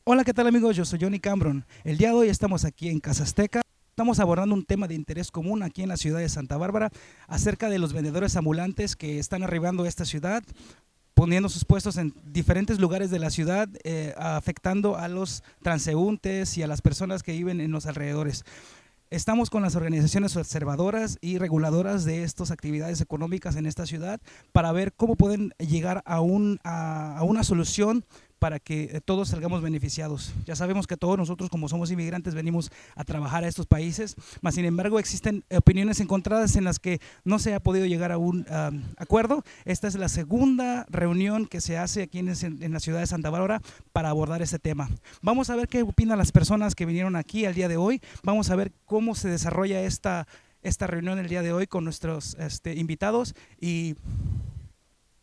Hola, ¿qué tal amigos? Yo soy Johnny Cambron. El día de hoy estamos aquí en Casa Azteca. Estamos abordando un tema de interés común aquí en la ciudad de Santa Bárbara acerca de los vendedores ambulantes que están arribando a esta ciudad, poniendo sus puestos en diferentes lugares de la ciudad, afectando a los transeúntes y a las personas que viven en los alrededores. Estamos con las organizaciones observadoras y reguladoras de estas actividades económicas en esta ciudad para ver cómo pueden llegar a una solución para que todos salgamos beneficiados. Ya sabemos que todos nosotros, como somos inmigrantes, venimos a trabajar a estos países, mas sin embargo existen opiniones encontradas en las que no se ha podido llegar a un acuerdo. Esta es la segunda reunión que se hace aquí en la ciudad de Santa Bárbara para abordar este tema. Vamos a ver qué opinan las personas que vinieron aquí al día de hoy. Vamos a ver cómo se desarrolla esta reunión el día de hoy con nuestros invitados y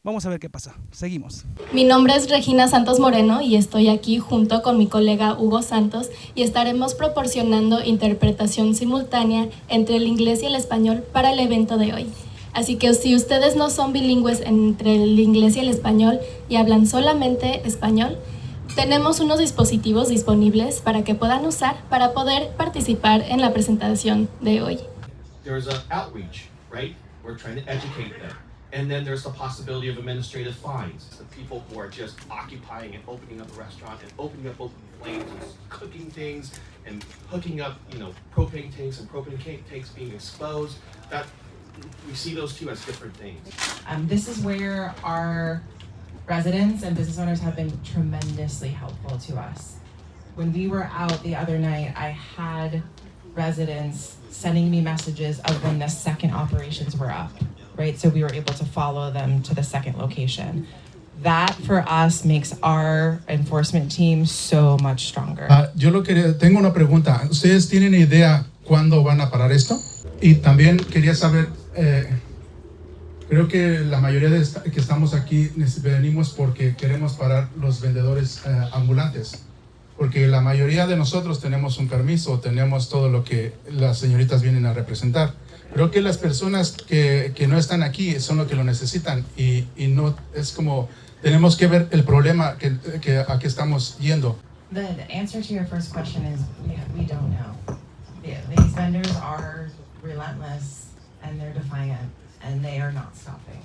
vamos a ver qué pasa. Seguimos. Mi nombre es Regina Santos Moreno y estoy aquí junto con mi colega Hugo Santos y estaremos proporcionando interpretación simultánea entre el inglés y el español para el evento de hoy. Así que si ustedes no son bilingües entre el inglés y el español y hablan solamente español, tenemos unos dispositivos disponibles para que puedan usar para poder participar en la presentación de hoy. There's an outreach, right? We're trying to educate them. And then there's the possibility of administrative fines. The people who are just occupying and opening up a restaurant and opening up open flames and cooking things and hooking up, propane tanks and propane tanks being exposed. That we see those two as different things. This is where our residents and business owners have been tremendously helpful to us. When we were out the other night, I had residents sending me messages of when the second operations were up. Right, so we were able to follow them to the second location. That for us makes our enforcement team so much stronger. Tengo una pregunta. ¿Ustedes tienen idea cuándo van a parar esto? Y también quería saber, creo que la mayoría de que estamos aquí venimos porque queremos parar los vendedores ambulantes. Porque la mayoría de nosotros tenemos un permiso, tenemos todo lo que las señoritas vienen a representar. Creo que las personas que no están aquí son los que lo necesitan y no es como tenemos que ver el problema que a qué estamos yendo. The answer to your first question is we don't know. These vendors are relentless and they're defiant and they are not stopping.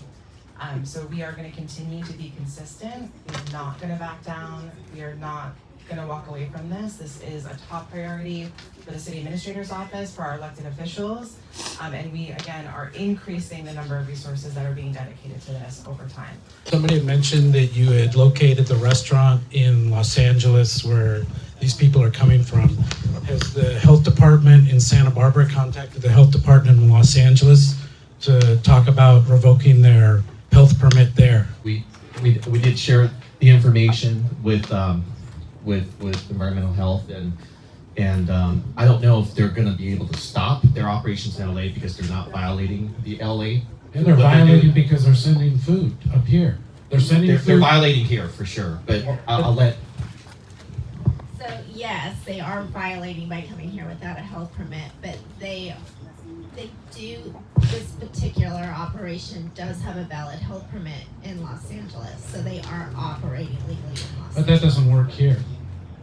So we are going to continue to be consistent. We're not going to back down. We are not going to walk away from this. This is a top priority for the city administrator's office, for our elected officials, and we again are increasing the number of resources that are being dedicated to this over time. Somebody had mentioned that you had located the restaurant in Los Angeles where these people are coming from. Has the health department in Santa Barbara contacted the health department in Los Angeles to talk about revoking their health permit there? We did share the information with environmental health and I don't know if they're going to be able to stop their operations in LA because they're not violating the LA. And they're violating because they're sending food up here. They're violating here for sure, but I'll let. So yes, they are violating by coming here without a health permit, but this particular operation does have a valid health permit in Los Angeles, so they are operating legally in Los Angeles. But that doesn't work here.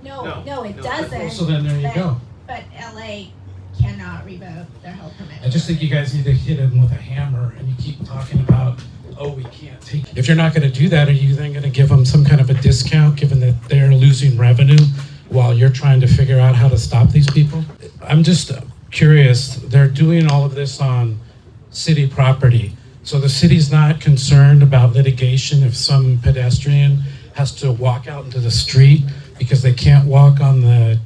No, it doesn't. So then there you go. But LA cannot revoke their health permit. I just think you guys need to hit them with a hammer and you keep talking about, we can't take it. If you're not going to do that, are you then going to give them some kind of a discount given that they're losing revenue while you're trying to figure out how to stop these people? I'm just curious. They're doing all of this on city property. So the city's not concerned about litigation if some pedestrian has to walk out into the street because they can't walk on the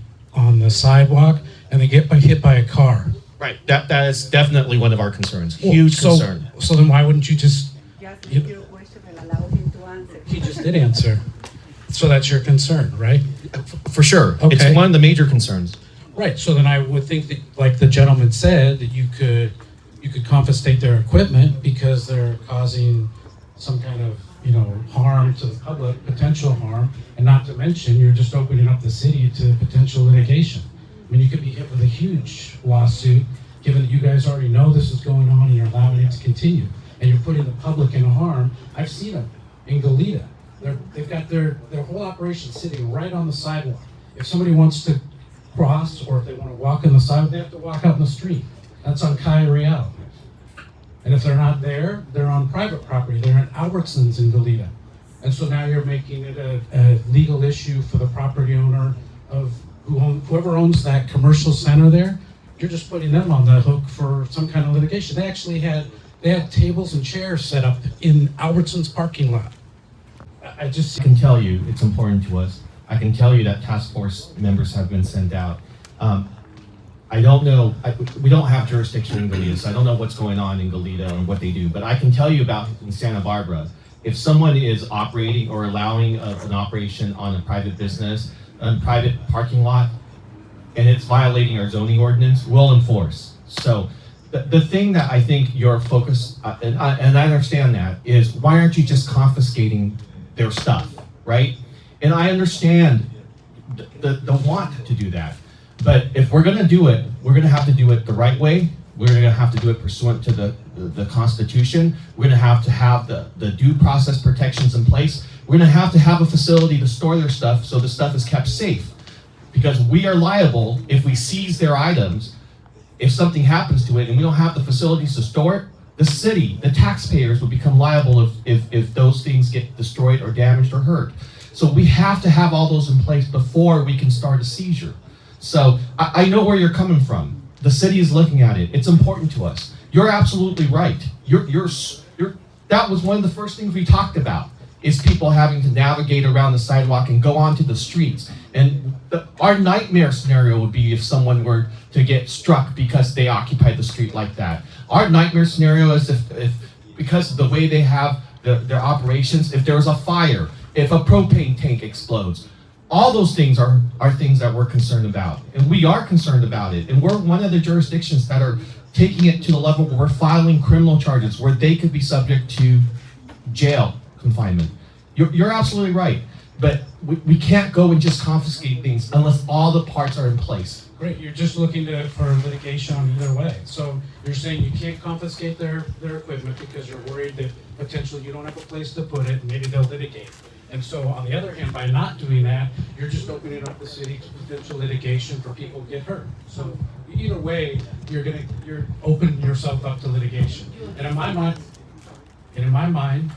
sidewalk and they get hit by a car. Right. That is definitely one of our concerns. Huge concern. So then why wouldn't you just? He just did answer. So that's your concern, right? For sure. Okay. It's one of the major concerns. Right. So then I would think that, like the gentleman said, that you could confiscate their equipment because they're causing some kind of harm to the public, potential harm, and not to mention you're just opening up the city to potential litigation. I mean, you could be hit with a huge lawsuit, given that you guys already know this is going on and you're allowing it to continue, and you're putting the public in harm. I've seen them in Goleta. They've got their whole operation sitting right on the sidewalk. If somebody wants to cross, or if they want to walk on the side, they have to walk out in the street. That's on Calle Real. And if they're not there, they're on private property. They're in Albertsons in Goleta. And so now you're making it a legal issue for the property owner of whoever owns that commercial center there. You're just putting them on the hook for some kind of litigation. They had tables and chairs set up in Albertsons parking lot. I can tell you it's important to us. I can tell you that task force members have been sent out. I don't know, we don't have jurisdiction in Goleta, so I don't know what's going on in Goleta and what they do, but I can tell you about in Santa Barbara. If someone is operating or allowing an operation on a private business, a private parking lot, and it's violating our zoning ordinance, we'll enforce. So the thing that I think your focus, and I understand that, is why aren't you just confiscating their stuff, right? And I understand the want to do that. But if we're going to do it, we're going to have to do it the right way. We're going to have to do it pursuant to the Constitution. We're going to have the due process protections in place. We're going to have a facility to store their stuff so the stuff is kept safe. Because we are liable if we seize their items, if something happens to it and we don't have the facilities to store it, the city, the taxpayers will become liable if those things get destroyed or damaged or hurt. So we have to have all those in place before we can start a seizure. So I know where you're coming from. The city is looking at it. It's important to us. You're absolutely right. That was one of the first things we talked about, is people having to navigate around the sidewalk and go onto the streets. And our nightmare scenario would be if someone were to get struck because they occupied the street like that. Our nightmare scenario is if because of the way they have their operations, if there was a fire, if a propane tank explodes. All those things are things that we're concerned about, and we are concerned about it. And we're one of the jurisdictions that are taking it to the level where we're filing criminal charges where they could be subject to jail confinement. You're absolutely right, but we can't go and just confiscate things unless all the parts are in place. Great, you're just looking for litigation on either way. So you're saying you can't confiscate their equipment because you're worried that potentially you don't have a place to put it, and maybe they'll litigate. And so on the other hand, by not doing that, you're just opening up the city to potential litigation for people to get hurt. So either way, you're opening yourself up to litigation. And in my mind,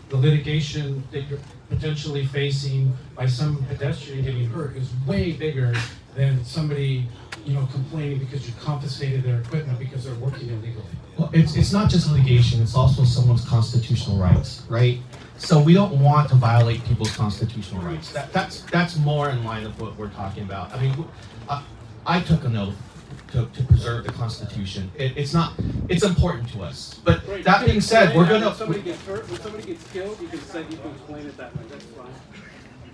the litigation that you're potentially facing by some pedestrian getting hurt is way bigger than somebody, complaining because you confiscated their equipment because they're working illegally. Well, it's not just litigation, it's also someone's constitutional rights, right? So we don't want to violate people's constitutional rights. That's more in line with what we're talking about. I mean, I took an oath to preserve the Constitution. It's important to us. But right, that being said, we're gonna. When somebody gets hurt, when somebody gets killed, you can explain it that way. That's fine.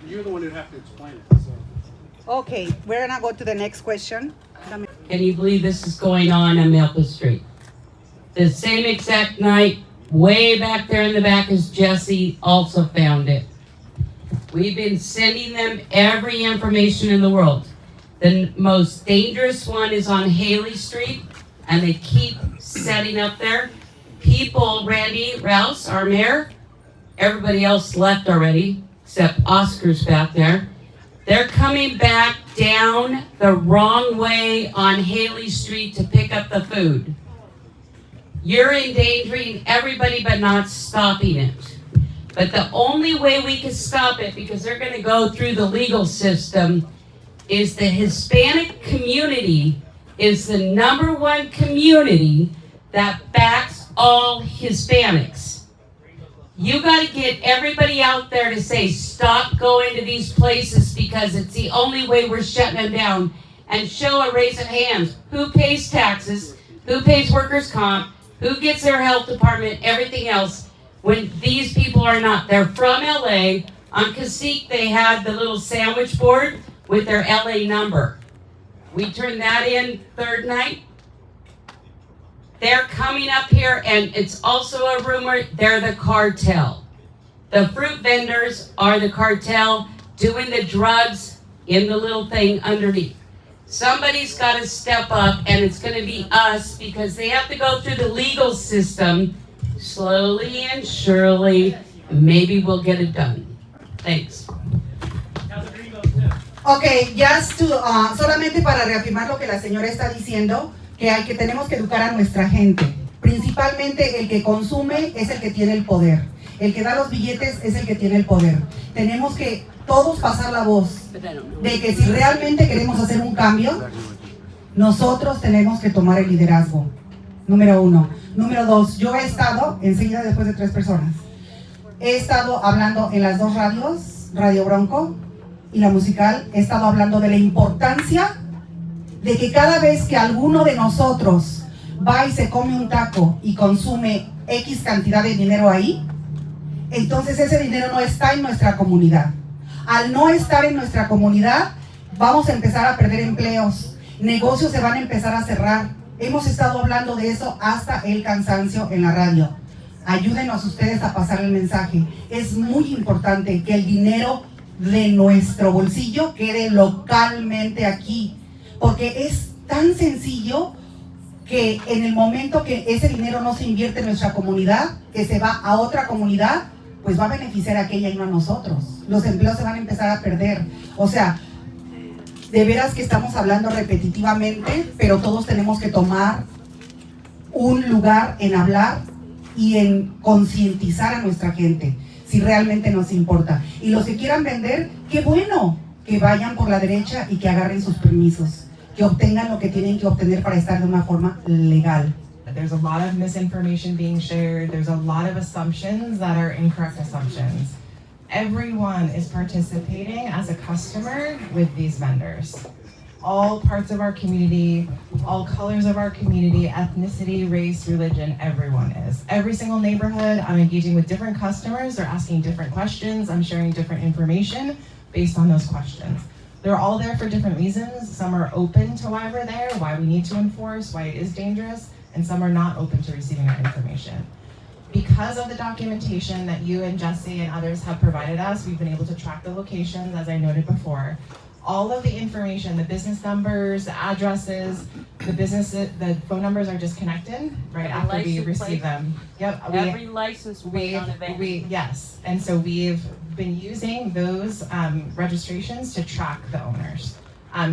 You're the one who have to explain it. So. Okay, we're gonna go to the next question. Can you believe this is going on Milpa Street? The same exact night, way back there in the back, as Jesse also found it. We've been sending them every information in the world. The most dangerous one is on Haley Street, and they keep setting up there. People, Randy Rouse, our mayor, everybody else left already, except Oscar's back there. They're coming back down the wrong way on Haley Street to pick up the food. You're endangering everybody but not stopping it. But the only way we can stop it, because they're going to go through the legal system, is the Hispanic community is the #1 community that backs all Hispanics. You got to get everybody out there to say, stop going to these places because it's the only way we're shutting them down, and show a raise of hands. Who pays taxes? Who pays workers' comp? Who gets their health department? Everything else. When these people are not. They're from LA. On Cacique, they had the little sandwich board with their LA number. We turned that in third night. They're coming up here, and it's also a rumor they're the cartel. The fruit vendors are the cartel doing the drugs in the little thing underneath. Somebody's got to step up, and it's going to be us, because they have to go through the legal system slowly and surely. Maybe we'll get it done. Thanks. Ok, solamente para reafirmar lo que la señora está diciendo, que tenemos que educar a nuestra gente. Principalmente el que consume es el que tiene el poder. El que da los billetes es el que tiene el poder. Tenemos que todos pasar la voz de que si realmente queremos hacer un cambio, nosotros tenemos que tomar el liderazgo. Número 1. Número 2, yo he estado, enseguida después de 3 personas, he estado hablando en las 2 radios, Radio Bronco y la musical, he estado hablando de la importancia de que cada vez que alguno de nosotros va y se come un taco y consume X cantidad de dinero ahí, entonces ese dinero no está en nuestra comunidad. Al no estar en nuestra comunidad, vamos a empezar a perder empleos, negocios se van a empezar a cerrar. Hemos estado hablando de eso hasta el cansancio en la radio. Ayúdenos ustedes a pasar el mensaje. Es muy importante que el dinero de nuestro bolsillo quede localmente aquí, porque es tan sencillo que en el momento que ese dinero no se invierte en nuestra comunidad, que se va a otra comunidad, pues va a beneficiar a aquella y no a nosotros. Los empleos se van a empezar a perder. O sea, de veras que estamos hablando repetitivamente, pero todos tenemos que tomar un lugar en hablar y en concientizar a nuestra gente, si realmente nos importa. Y los que quieran vender, qué bueno, que vayan por la derecha y que agarren sus permisos, que obtengan lo que tienen que obtener para estar de una forma legal. There's a lot of misinformation being shared. There's a lot of assumptions that are incorrect assumptions. Everyone is participating as a customer with these vendors. All parts of our community, all colors of our community, ethnicity, race, religion, everyone is. Every single neighborhood, I'm engaging with different customers. They're asking different questions. I'm sharing different information based on those questions. They're all there for different reasons. Some are open to why we're there, why we need to enforce, why it is dangerous, and some are not open to receiving our information. Because of the documentation that you and Jesse and others have provided us, we've been able to track the locations, as I noted before. All of the information, the business numbers, the addresses, the phone numbers are disconnected right after we receive them. Yep. Every license plate on a van. Yes, and so we've been using those registrations to track the owners.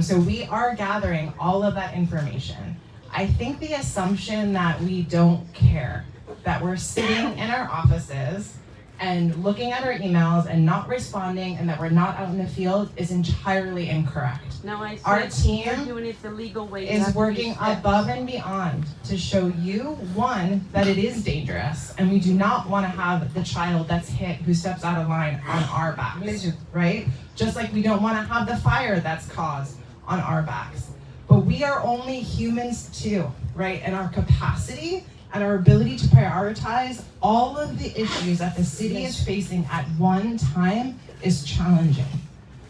So we are gathering all of that information. I think the assumption that we don't care, that we're sitting in our offices and looking at our emails and not responding and that we're not out in the field is entirely incorrect. No, I said our team you're doing it the legal way. is working above and beyond to show you, one, that it is dangerous and we do not want to have the child that's hit who steps out of line on our backs, right? Just like we don't want to have the fire that's caused on our backs. But we are only humans too, right? And our capacity and our ability to prioritize all of the issues that the city is facing at one time is challenging.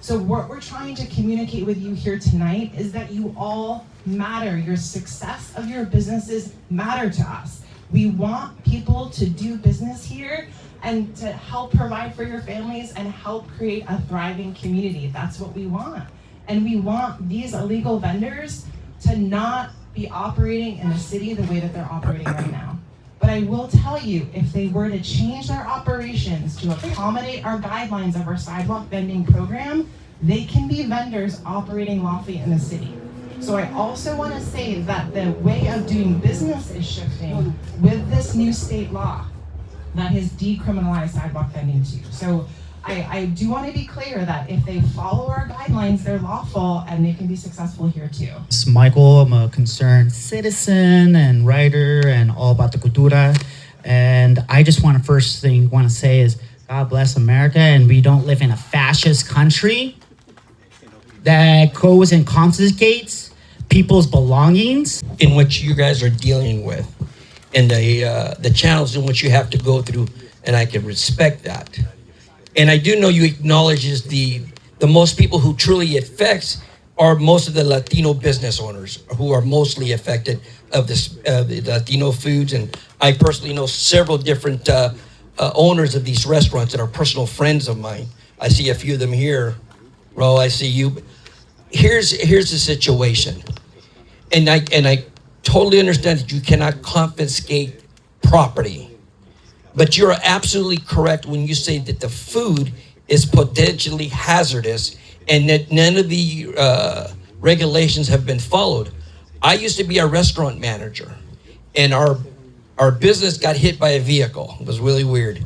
So what we're trying to communicate with you here tonight is that you all matter. Your success of your businesses matter to us. We want people to do business here and to help provide for your families and help create a thriving community. That's what we want. And we want these illegal vendors to not be operating in the city the way that they're operating right now. But I will tell you, if they were to change their operations to accommodate our guidelines of our sidewalk vending program, they can be vendors operating lawfully in the city. So I also want to say that the way of doing business is shifting with this new state law that has decriminalized sidewalk vending too. So I do want to be clear that if they follow our guidelines, they're lawful and they can be successful here too. It's Michael. I'm a concerned citizen and writer and all about the cultura. And I just want to say is God bless America, and we don't live in a fascist country that goes and confiscates people's belongings. In which you guys are dealing with and the channels in which you have to go through, and I can respect that. And I do know you acknowledges the most people who truly affects are most of the Latino business owners who are mostly affected of this the Latino foods. And I personally know several different owners of these restaurants that are personal friends of mine. I see a few of them here. Ro, I see you. Here's the situation. And I totally understand that you cannot confiscate property. But you're absolutely correct when you say that the food is potentially hazardous and that none of the regulations have been followed. I used to be a restaurant manager, and our business got hit by a vehicle. It was really weird.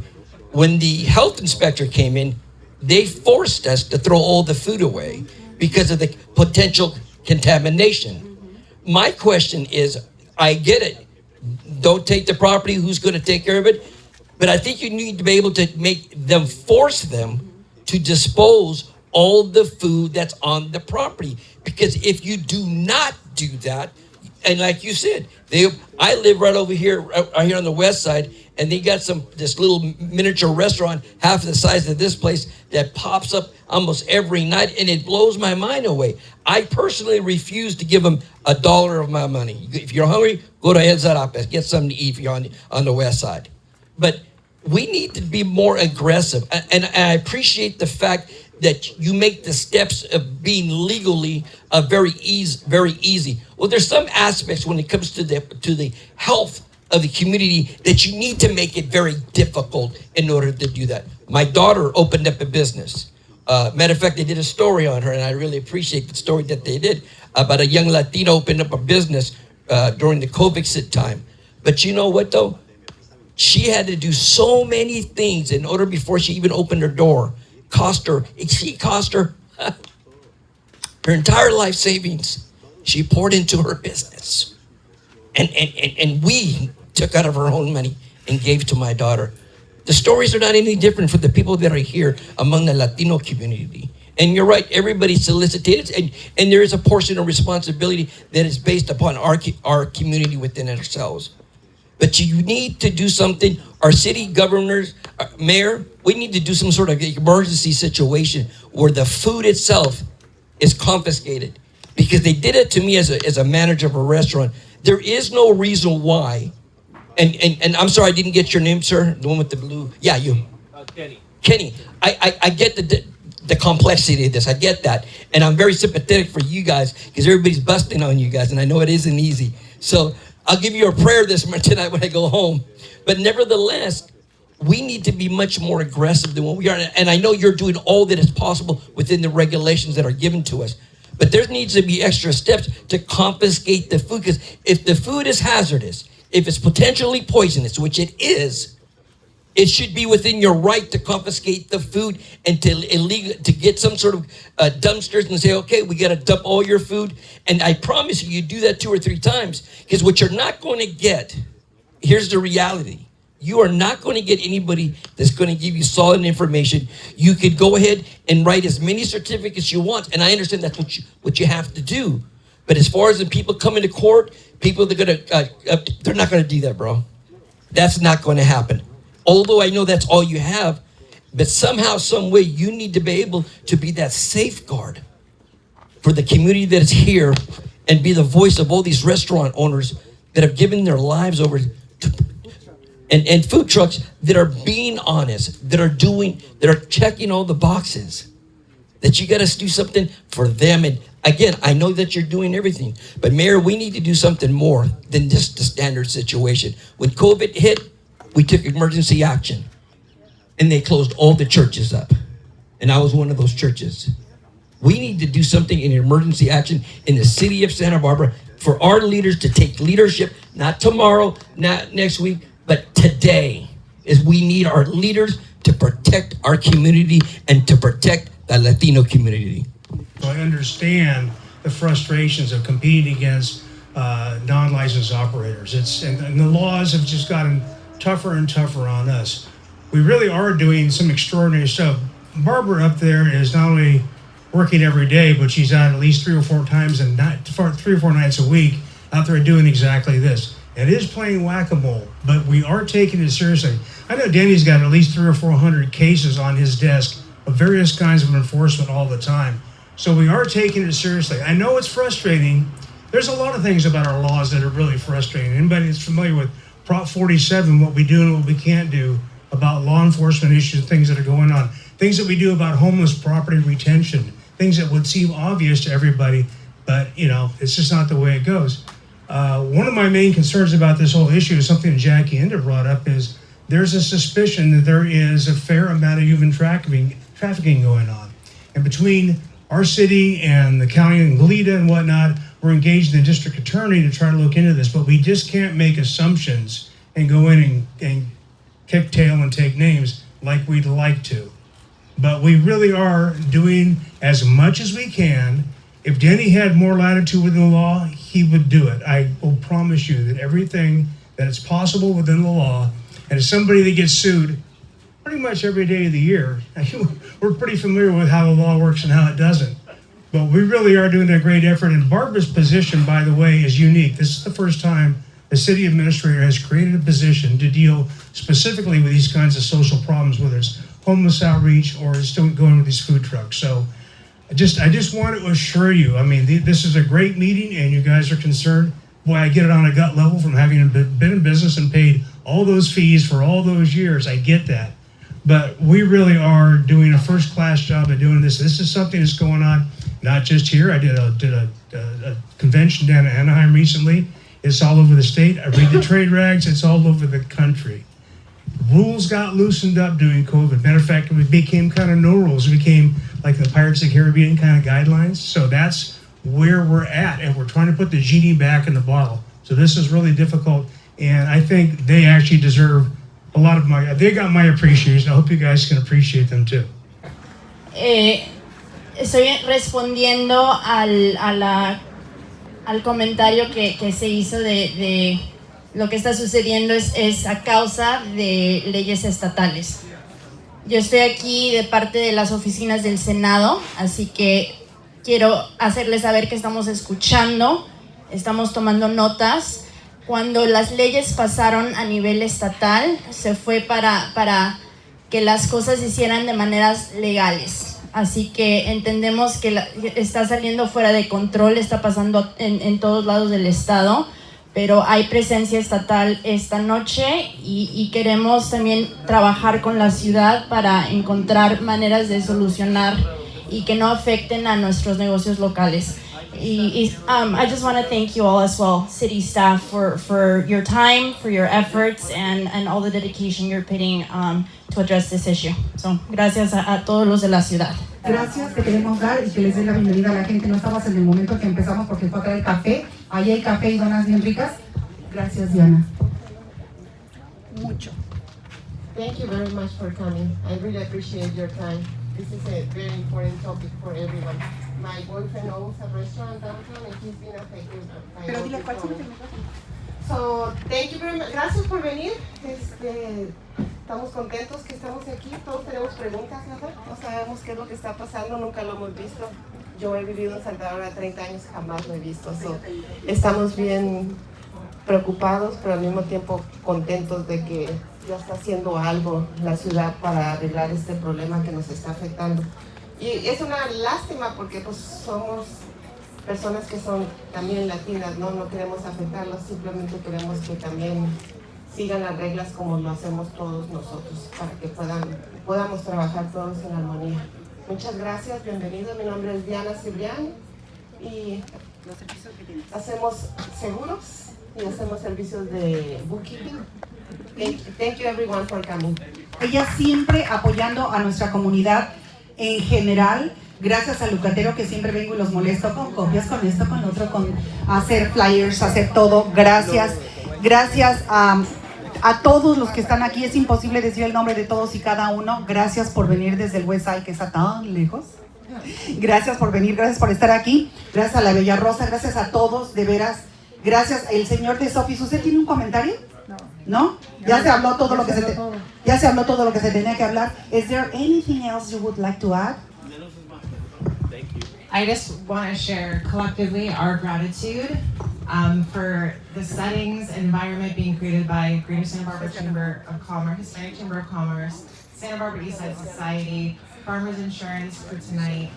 When the health inspector came in, they forced us to throw all the food away because of the potential contamination. My question is, I get it. Don't take the property, who's going to take care of it? But I think you need to be able to force them to dispose all the food that's on the property. Because if you do not do that, and like you said, I live right over here, right here on the west side, and they got this little miniature restaurant, half the size of this place, that pops up almost every night, and it blows my mind away. I personally refuse to give them $1 of my money. If you're hungry, go to El Zarapes, get something to eat if you're on the west side. But we need to be more aggressive, and I appreciate the fact that you make the steps of being legally very easy. Well, there's some aspects when it comes to the health of the community that you need to make it very difficult in order to do that. My daughter opened up a business. Matter of fact, they did a story on her, and I really appreciate the story that they did about a young Latina opened up a business during the COVID time. But you know what, though? She had to do so many things in order before she even opened her door. She cost her her entire life savings. She poured into her business. And we took out of our own money and gave to my daughter. The stories are not any different for the people that are here among the Latino community. And you're right, everybody solicited, and there is a portion of responsibility that is based upon our community within ourselves. But you need to do something. Our city governors, mayor, we need to do some sort of emergency situation where the food itself is confiscated. Because they did it to me as a manager of a restaurant. There is no reason why. And I'm sorry I didn't get your name, sir. The one with the blue. Yeah, you. Kenny. Kenny, I get the complexity of this. I get that. And I'm very sympathetic for you guys because everybody's busting on you guys. And I know it isn't easy. So I'll give you a prayer tonight when I go home. But nevertheless, we need to be much more aggressive than what we are. And I know you're doing all that is possible within the regulations that are given to us. But there needs to be extra steps to confiscate the food. Because if the food is hazardous, if it's potentially poisonous, which it is, it should be within your right to confiscate the food and to get some sort of dumpsters and say, okay, we got to dump all your food. And I promise you do that 2 or 3 times. Because what you're not going to get, here's the reality. You are not going to get anybody that's going to give you solid information. You could go ahead and write as many certificates you want. And I understand that's what you have to do. But as far as the people coming to court, people that are going to, they're not going to do that, bro. That's not going to happen. Although I know that's all you have, but somehow, some way, you need to be able to be that safeguard for the community that is here and be the voice of all these restaurant owners that have given their lives over to, and food trucks that are being honest, that are checking all the boxes, that you got to do something for them. And again, I know that you're doing everything, but Mayor, we need to do something more than just the standard situation. When COVID hit, we took emergency action, and they closed all the churches up. And I was one of those churches. We need to do something in emergency action in the city of Santa Barbara for our leaders to take leadership, not tomorrow, not next week, but today. Is we need our leaders to protect our community and to protect the Latino community. So I understand the frustrations of competing against non-licensed operators. And the laws have just gotten tougher and tougher on us. We really are doing some extraordinary stuff. Barbara up there is not only working every day, but she's out at least 3 or 4 times and 3 or 4 nights a week out there doing exactly this. It is playing whack-a-mole, but we are taking it seriously. I know Danny's got at least 300 or 400 cases on his desk of various kinds of enforcement all the time. So we are taking it seriously. I know it's frustrating. There's a lot of things about our laws that are really frustrating. Anybody that's familiar with Prop 47, what we do and what we can't do about law enforcement issues, things that are going on, things that we do about homeless property retention, things that would seem obvious to everybody, but it's just not the way it goes. One of my main concerns about this whole issue is something Jackie Enda brought up is there's a suspicion that there is a fair amount of human trafficking going on. And between our city and the county and Goleta and whatnot, we're engaged in the district attorney to try to look into this, but we just can't make assumptions and go in and kick tail and take names like we'd like to. But we really are doing as much as we can. If Denny had more latitude within the law, he would do it. I will promise you that everything that is possible within the law, and as somebody that gets sued pretty much every day of the year, we're pretty familiar with how the law works and how it doesn't. But we really are doing a great effort, and Barbara's position, by the way, is unique. This is the first time the city administrator has created a position to deal specifically with these kinds of social problems, whether it's homeless outreach or it's still going with these food trucks. So I just want to assure you, I mean, this is a great meeting and you guys are concerned. Boy, I get it on a gut level from having been in business and paid all those fees for all those years. I get that. But we really are doing a first-class job at doing this. This is something that's going on, not just here. I did a convention down in Anaheim recently. It's all over the state. I read the trade rags. It's all over the country. Rules got loosened up during COVID. Matter of fact, it became kind of no rules. It became like the Pirates of the Caribbean kind of guidelines. So that's where we're at, and we're trying to put the genie back in the bottle. So this is really difficult, and I think they actually deserve a lot of they got my appreciation. I hope you guys can appreciate them too. Estoy respondiendo al comentario que se hizo de lo que está sucediendo es a causa de leyes estatales. Yo estoy aquí de parte de las oficinas del Senado, así que quiero hacerles saber que estamos escuchando, estamos tomando notas. Cuando las leyes pasaron a nivel estatal, se fue para que las cosas se hicieran de maneras legales. Así que entendemos que está saliendo fuera de control, está pasando en todos lados del estado, pero hay presencia estatal esta noche y queremos también trabajar con la ciudad para encontrar maneras de solucionar y que no afecten a nuestros negocios locales. I just want to thank you all as well, city staff, for your time, for your efforts, and all the dedication you're putting to address this issue. So, gracias a todos los de la ciudad. Gracias que queremos dar y que les dé la bienvenida a la gente. No estabas en el momento que empezamos porque fue a traer café. Ahí hay café y donas bien ricas. Gracias, Diana. Mucho. Thank you very much for coming. I really appreciate your time. This is a very important topic for everyone. My boyfriend owns a restaurant downtown and he's been affected by Pero dile cuál So, thank you very much. Gracias por venir. Estamos contentos que estamos aquí. Todos tenemos preguntas, ¿verdad? No sabemos qué es lo que está pasando, nunca lo hemos visto. Yo he vivido en Santa Bárbara 30 años, jamás lo he visto. So, estamos bien preocupados, pero al mismo tiempo contentos de que ya está haciendo algo la ciudad para arreglar este problema que nos está afectando. Y es una lástima porque pues somos personas que son también latinas, no queremos afectarlos, simplemente queremos que también sigan las reglas como lo hacemos todos nosotros, para que podamos trabajar todos en armonía. Muchas gracias, bienvenido, mi nombre es Diana Cibrián y hacemos seguros y hacemos servicios de bookkeeping. Thank you everyone for coming. Ella siempre apoyando a nuestra comunidad en general. Gracias a Lucatero que siempre vengo y los molesto con copias, con esto, con lo otro, con hacer flyers, hacer todo. Gracias a todos los que están aquí. Es imposible decir el nombre de todos y cada uno. Gracias por venir desde el West Side, que está tan lejos. Gracias por venir, gracias por estar aquí. Gracias a la Bella Rosa, gracias a todos, de veras. Gracias. El señor de Sophie, ¿usted tiene un comentario? No. Ya se habló todo lo que se tenía que hablar. Is there anything else you would like to add? I just want to share collectively our gratitude for the settings and environment being created by Greater Santa Barbara Chamber of Commerce, Hispanic Chamber of Commerce, Santa Barbara East Side Society, Farmers Insurance for tonight.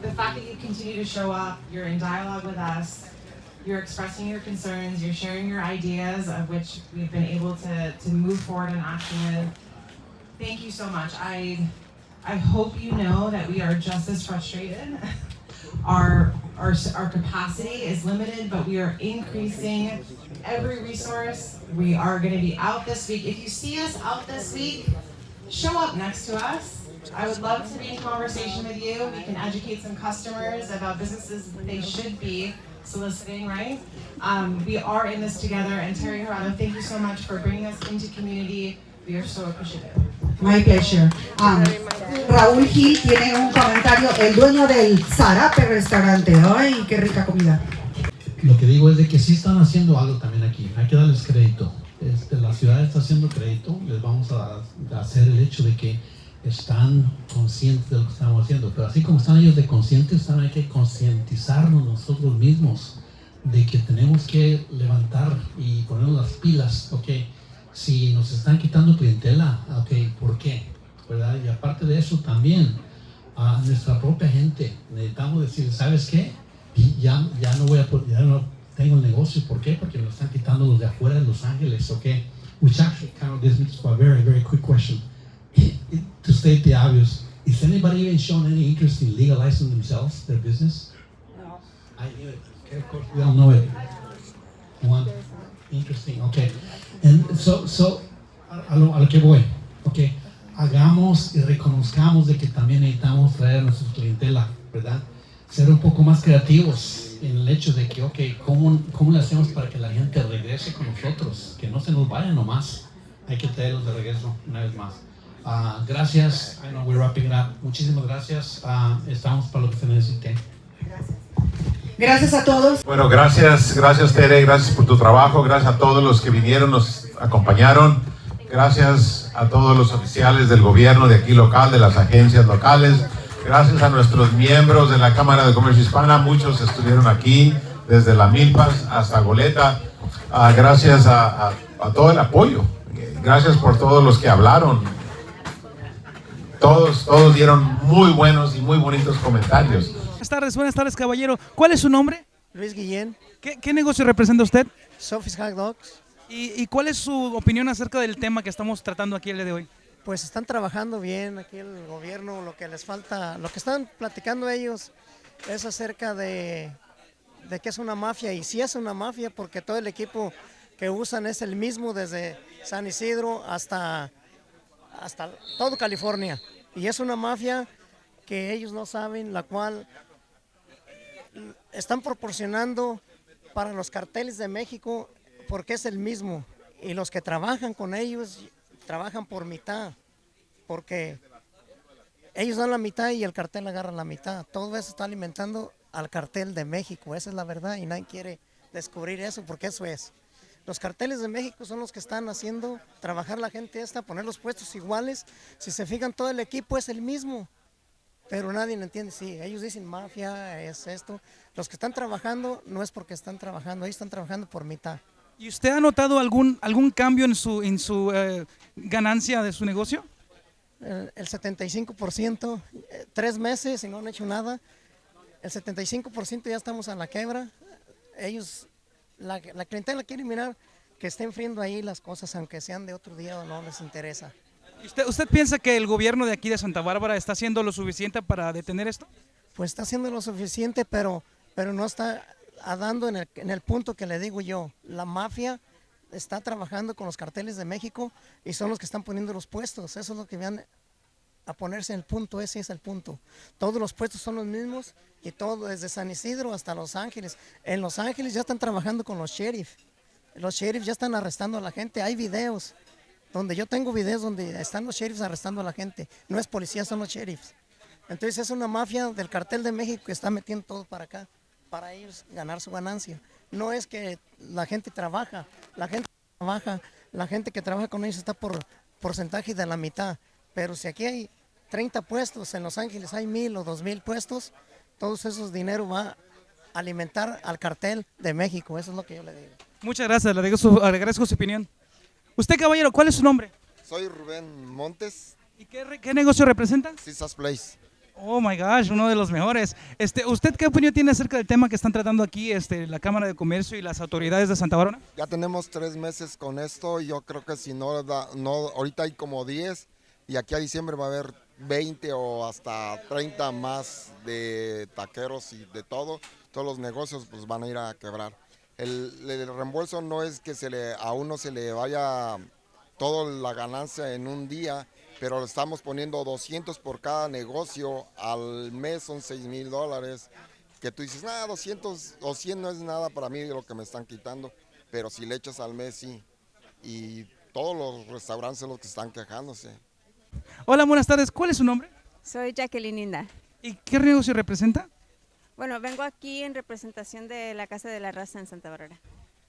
The fact that you continue to show up, you're in dialogue with us, you're expressing your concerns, you're sharing your ideas of which we've been able to move forward in action with. Thank you so much. I hope you know that we are just as frustrated. Our capacity is limited, but we are increasing every resource. We are going to be out this week. If you see us out this week, show up next to us. I would love to be in conversation with you. We can educate some customers about businesses they should be soliciting, right? We are in this together, and Terry Hirano, thank you so much for bringing us into community. We are so appreciative. My pleasure. Raúl Gil tiene un comentario, el dueño del Zarape restaurante. Ay, qué rica comida. Lo que digo es de que sí están haciendo algo también aquí, hay que darles crédito. La ciudad está haciendo crédito, les vamos a hacer el hecho de que están conscientes de lo que estamos haciendo, pero así como están ellos de conscientes, también hay que concientizarnos nosotros mismos de que tenemos que levantar y ponernos las pilas, ¿ok? Si nos están quitando clientela, ¿ok? ¿Por qué? ¿Verdad? Y aparte de eso también, a nuestra propia gente, necesitamos decir, ¿sabes qué? Ya no tengo el negocio, ¿por qué? Porque me lo están quitando los de afuera de Los Ángeles, ¿ok? Which actually kind of leads me to a very, very quick question. To state the obvious, is anybody even shown any interest in legalizing themselves, their business? No. I knew it. Okay, of course, we all know it. One. Interesting, okay. And so a lo que voy, okay. Hagamos y reconozcamos de que también necesitamos traer a nuestra clientela, ¿verdad? Ser un poco más creativos en el hecho de que, ok, ¿cómo le hacemos para que la gente regrese con nosotros? Que no se nos vayan nomás. Hay que traerlos de regreso una vez más. Gracias. I know we're wrapping it up. Muchísimas gracias. Estamos para lo que se necesite. Gracias a todos. Bueno, gracias Tere, gracias por tu trabajo, gracias a todos los que vinieron, nos acompañaron, gracias a todos los oficiales del gobierno de aquí local, de las agencias locales, gracias a nuestros miembros de la Cámara de Comercio Hispana, muchos estuvieron aquí, desde La Milpas hasta Goleta, gracias a todo el apoyo, gracias por todos los que hablaron, todos dieron muy buenos y muy bonitos comentarios. Buenas tardes, caballero. ¿Cuál es su nombre? Luis Guillén. ¿Qué negocio representa usted? Sophie's Hot Dogs. ¿Y cuál es su opinión acerca del tema que estamos tratando aquí el día de hoy? Pues están trabajando bien aquí el gobierno, lo que les falta, lo que están platicando ellos es acerca de que es una mafia, y sí es una mafia porque todo el equipo que usan es el mismo desde San Isidro hasta todo California, y es una mafia que ellos no saben, la cual están proporcionando para los carteles de México porque es el mismo, y los que trabajan con ellos trabajan por mitad, porque ellos dan la mitad y el cartel agarra la mitad. Todo eso está alimentando al cartel de México, esa es la verdad, y nadie quiere descubrir eso porque eso es. Los carteles de México son los que están haciendo trabajar la gente poner los puestos iguales. Si se fijan, todo el equipo es el mismo, pero nadie lo entiende. Sí, ellos dicen mafia, es esto. Los que están trabajando no es porque están trabajando, ellos están trabajando por mitad. ¿Y usted ha notado algún cambio en su ganancia de su negocio? El 75%, 3 meses y no han hecho nada. El 75% ya estamos a la quiebra. Ellos, la clientela quiere mirar que estén friendo ahí las cosas, aunque sean de otro día o no les interesa. ¿Usted piensa que el gobierno de aquí de Santa Bárbara está haciendo lo suficiente para detener esto? Pues está haciendo lo suficiente, pero no está dando en el punto que le digo yo. La mafia está trabajando con los carteles de México y son los que están poniendo los puestos. Eso es lo que van a ponerse en el punto, ese es el punto. Todos los puestos son los mismos y todo desde San Isidro hasta Los Ángeles. En Los Ángeles ya están trabajando con los sheriffs. Los sheriffs ya están arrestando a la gente. Hay videos donde yo tengo videos donde están los sheriffs arrestando a la gente. No es policía, son los sheriffs. Entonces es una mafia del cartel de México que está metiendo todo para acá, para ellos ganar su ganancia. No es que la gente trabaja, la gente que trabaja con ellos está por porcentaje de la mitad. Pero si aquí hay 30 puestos, en Los Ángeles hay 1,000 o 2,000 puestos, todos esos dinero va a alimentar al cartel de México. Eso es lo que yo le digo. Muchas gracias, le agradezco su opinión. Usted, caballero, ¿cuál es su nombre? Soy Rubén Montes. ¿Y qué negocio representa? Caesar's Place. Oh my gosh, uno de los mejores. ¿Usted qué opinión tiene acerca del tema que están tratando aquí la Cámara de Comercio y las autoridades de Santa Bárbara? Ya tenemos 3 meses con esto y yo creo que si no, ahorita hay como 10 y aquí a diciembre va a haber 20 o hasta 30 más de taqueros y de todo. Todos los negocios pues van a ir a quebrar. El reembolso no es que a uno se le vaya toda la ganancia en un día, pero le estamos poniendo 200 por cada negocio, al mes son $6,000, que tú dices, 200 o 100 no es nada para mí lo que me están quitando, pero si le echas al mes sí, y todos los restaurantes son los que están quejándose. Hola, buenas tardes. ¿Cuál es su nombre? Soy Jacqueline Inda. ¿Y qué negocio representa? Bueno, vengo aquí en representación de la Casa de la Raza en Santa Bárbara.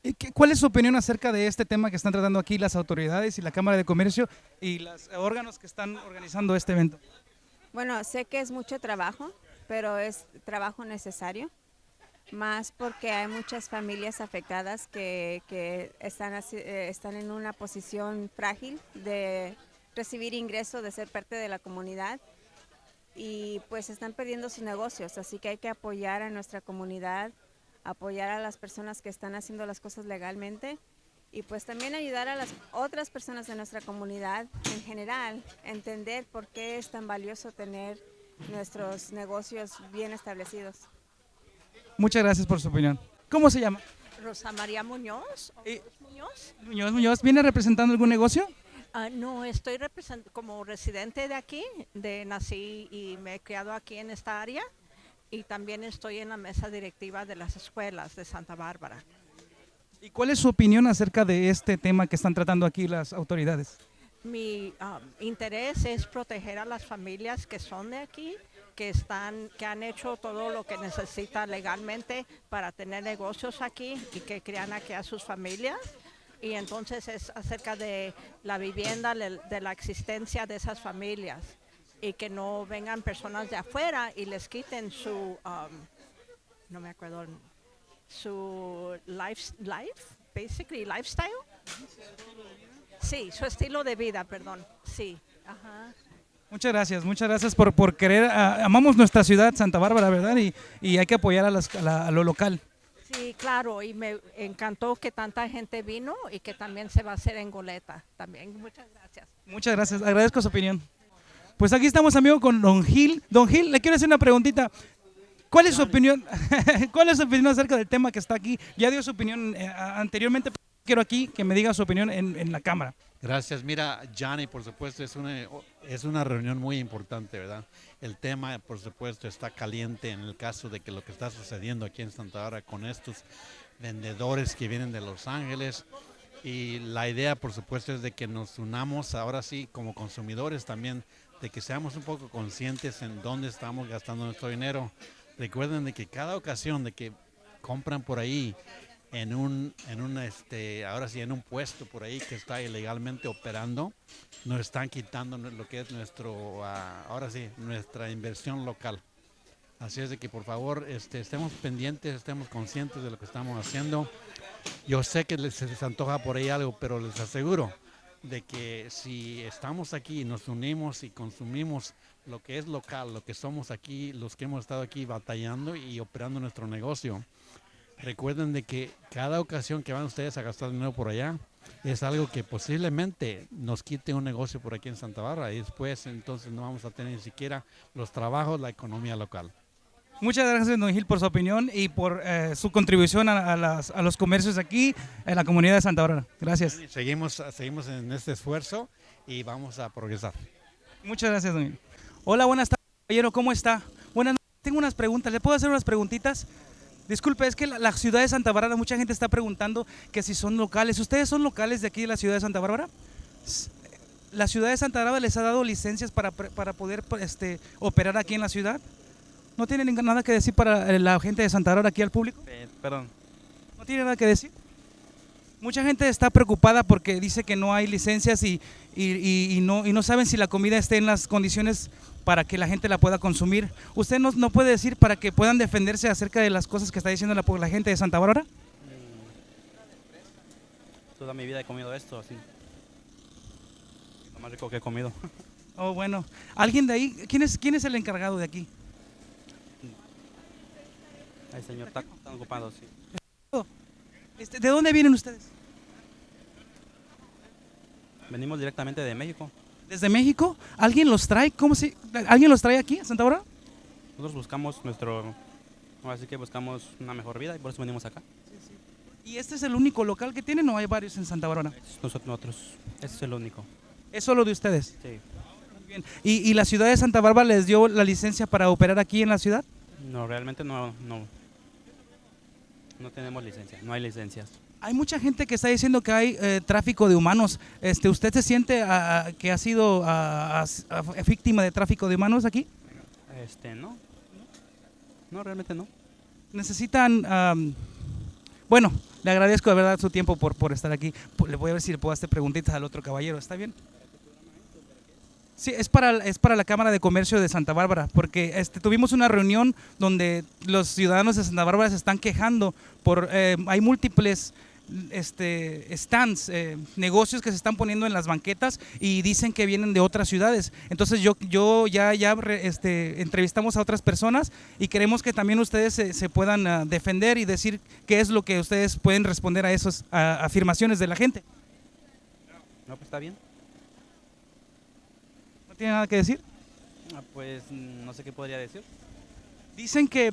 ¿Y cuál es su opinión acerca de este tema que están tratando aquí las autoridades y la Cámara de Comercio y los órganos que están organizando este evento? Bueno, sé que es mucho trabajo, pero es trabajo necesario, más porque hay muchas familias afectadas que están en una posición frágil de recibir ingresos, de ser parte de la comunidad, y pues están perdiendo sus negocios, así que hay que apoyar a nuestra comunidad, apoyar a las personas que están haciendo las cosas legalmente y pues también ayudar a las otras personas de nuestra comunidad en general, entender por qué es tan valioso tener nuestros negocios bien establecidos. Muchas gracias por su opinión. ¿Cómo se llama? Rosa María Muñoz. Muñoz. Muñoz, ¿viene representando algún negocio? No, estoy como residente de aquí, nací y me he criado aquí en esta área y también estoy en la mesa directiva de las escuelas de Santa Bárbara. ¿Y cuál es su opinión acerca de este tema que están tratando aquí las autoridades? Mi interés es proteger a las familias que son de aquí, que han hecho todo lo que necesita legalmente para tener negocios aquí y que crían aquí a sus familias. Y entonces es acerca de la vivienda, de la existencia de esas familias y que no vengan personas de afuera y les quiten su, no me acuerdo, su lifestyle. Sí, su estilo de vida, perdón, sí. Ajá. Muchas gracias por querer, amamos nuestra ciudad, Santa Bárbara, ¿verdad? Y hay que apoyar a lo local. Sí, claro, y me encantó que tanta gente vino y que también se va a hacer en Goleta también. Muchas gracias. Muchas gracias, agradezco su opinión. Pues aquí estamos, amigo, con Don Gil. Don Gil, le quiero hacer una preguntita. ¿Cuál es su opinión? ¿Cuál es su opinión acerca del tema que está aquí? Ya dio su opinión anteriormente, pero quiero aquí que me diga su opinión en la cámara. Gracias. Mira, Johnny, por supuesto, es una reunión muy importante, ¿verdad? El tema, por supuesto, está caliente en el caso de que lo que está sucediendo aquí en Santa Bárbara con estos vendedores que vienen de Los Ángeles. Y la idea, por supuesto, es de que nos unamos ahora sí como consumidores también, de que seamos un poco conscientes en dónde estamos gastando nuestro dinero. Recuerden de que cada ocasión de que compran por ahí ahora sí en un puesto por ahí que está ilegalmente operando, nos están quitando lo que es ahora sí, nuestra inversión local. Así es de que por favor estemos pendientes, estemos conscientes de lo que estamos haciendo. Yo sé que se les antoja por ahí algo, pero les aseguro de que si estamos aquí, nos unimos y consumimos lo que es local, lo que somos aquí, los que hemos estado aquí batallando y operando nuestro negocio, recuerden de que cada ocasión que van ustedes a gastar dinero por allá es algo que posiblemente nos quite un negocio por aquí en Santa Bárbara y después entonces no vamos a tener ni siquiera los trabajos, la economía local. Muchas gracias, don Gil, por su opinión y por su contribución a los comercios aquí en la comunidad de Santa Bárbara. Gracias. Seguimos en este esfuerzo y vamos a progresar. Muchas gracias, don Gil. Hola, buenas tardes, caballero, ¿cómo está? Buenas noches, tengo unas preguntas, ¿le puedo hacer unas preguntitas? Disculpe, es que la ciudad de Santa Bárbara, mucha gente está preguntando que si son locales. ¿Ustedes son locales de aquí de la ciudad de Santa Bárbara? ¿La ciudad de Santa Bárbara les ha dado licencias para poder operar aquí en la ciudad? ¿No tienen nada que decir para la gente de Santa Bárbara aquí al público? Perdón. ¿No tiene nada que decir? Mucha gente está preocupada porque dice que no hay licencias y no saben si la comida esté en las condiciones para que la gente la pueda consumir. ¿Usted no puede decir para que puedan defenderse acerca de las cosas que está diciendo la gente de Santa Bárbara? Toda mi vida he comido esto, así. Lo más rico que he comido. Oh, bueno. ¿Alguien de ahí? ¿Quién es el encargado de aquí? El señor está ocupado, sí. ¿De dónde vienen ustedes? Venimos directamente de México. ¿Desde México? ¿Alguien los trae? ¿Alguien los trae aquí a Santa Bárbara? Nosotros buscamos así que buscamos una mejor vida y por eso venimos acá. ¿Y este es el único local que tienen o hay varios en Santa Bárbara? Nosotros, este es el único. ¿Es solo de ustedes? Sí. Bien. ¿Y la ciudad de Santa Bárbara les dio la licencia para operar aquí en la ciudad? No, realmente no tenemos licencia, no hay licencias. Hay mucha gente que está diciendo que hay tráfico de humanos. ¿Usted se siente que ha sido víctima de tráfico de humanos aquí? No, realmente no. Necesitan, bueno, le agradezco de verdad su tiempo por estar aquí. Le voy a ver si le puedo hacer preguntitas al otro caballero, ¿está bien? Sí, es para la Cámara de Comercio de Santa Bárbara, porque tuvimos una reunión donde los ciudadanos de Santa Bárbara se están quejando por hay múltiples stands, negocios que se están poniendo en las banquetas y dicen que vienen de otras ciudades. Entonces yo ya entrevistamos a otras personas y queremos que también ustedes se puedan defender y decir qué es lo que ustedes pueden responder a esas afirmaciones de la gente. No, pues está bien. ¿No tiene nada que decir? Pues no sé qué podría decir. Dicen que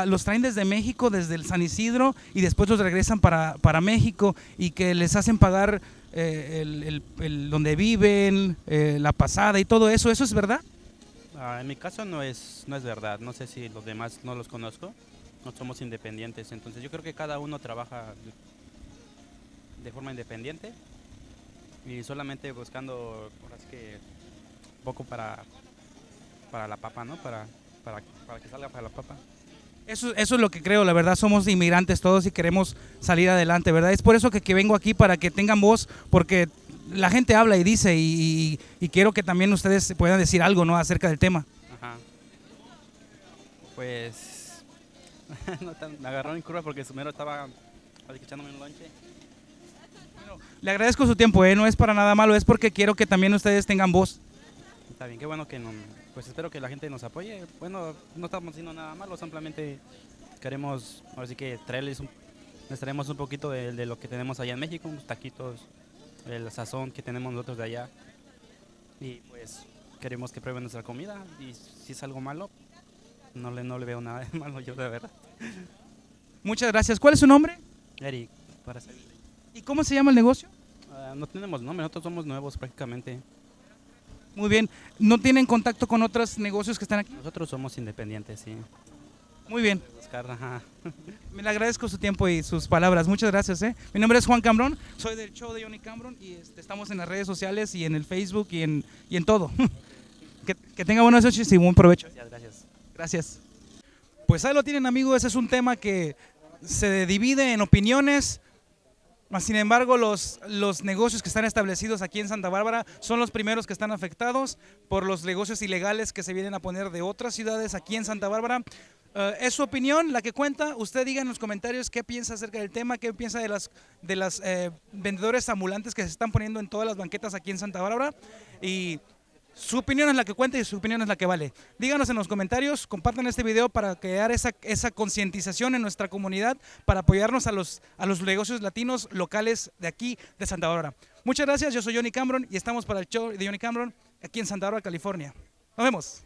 los traen desde México, desde el San Isidro, y después los regresan para México y que les hacen pagar donde viven, la pasada y todo eso. ¿Eso es verdad? En mi caso no es verdad. No sé si los demás no los conozco. No somos independientes. Entonces yo creo que cada uno trabaja de forma independiente y solamente buscando ahora sí que poco para la papa, ¿no? Para que salga para la papa. Eso es lo que creo, la verdad, somos inmigrantes todos y queremos salir adelante, ¿verdad? Es por eso que vengo aquí, para que tengan voz, porque la gente habla y dice y quiero que también ustedes puedan decir algo, ¿no?, acerca del tema. Ajá. Pues me agarró en curva porque su mero estaba echándome un lonche. Bueno, le agradezco su tiempo, no es para nada malo, es porque quiero que también ustedes tengan voz. Está bien, qué bueno que pues espero que la gente nos apoye. Bueno, no estamos haciendo nada malo, simplemente queremos, ahora sí que les traemos un poquito de lo que tenemos allá en México, unos taquitos, el sazón que tenemos nosotros de allá. Y pues queremos que prueben nuestra comida y si es algo malo, no le veo nada de malo yo, de verdad. Muchas gracias. ¿Cuál es su nombre? Eric, para servirle. ¿Y cómo se llama el negocio? No tenemos nombre, nosotros somos nuevos prácticamente. Muy bien. ¿No tienen contacto con otros negocios que están aquí? Nosotros somos independientes, sí. Muy bien. Ajá. Me le agradezco su tiempo y sus palabras. Muchas gracias. Mi nombre es Juan Cambrón, soy del show de Johnny Cambrón y estamos en las redes sociales y en el Facebook y en todo. Que tenga buenas noches y buen provecho. Gracias. Gracias. Pues ahí lo tienen, amigos. Ese es un tema que se divide en opiniones. Sin embargo, los negocios que están establecidos aquí en Santa Bárbara son los primeros que están afectados por los negocios ilegales que se vienen a poner de otras ciudades aquí en Santa Bárbara. Es su opinión la que cuenta. Usted diga en los comentarios qué piensa acerca del tema, qué piensa de las vendedores ambulantes que se están poniendo en todas las banquetas aquí en Santa Bárbara. Y su opinión es la que cuenta y su opinión es la que vale. Díganos en los comentarios, compartan este video para crear esa concientización en nuestra comunidad, para apoyarnos a los negocios latinos locales de aquí, de Santa Bárbara. Muchas gracias, yo soy Johnny Cambrón y estamos para el show de Johnny Cambrón aquí en Santa Bárbara, California. Nos vemos.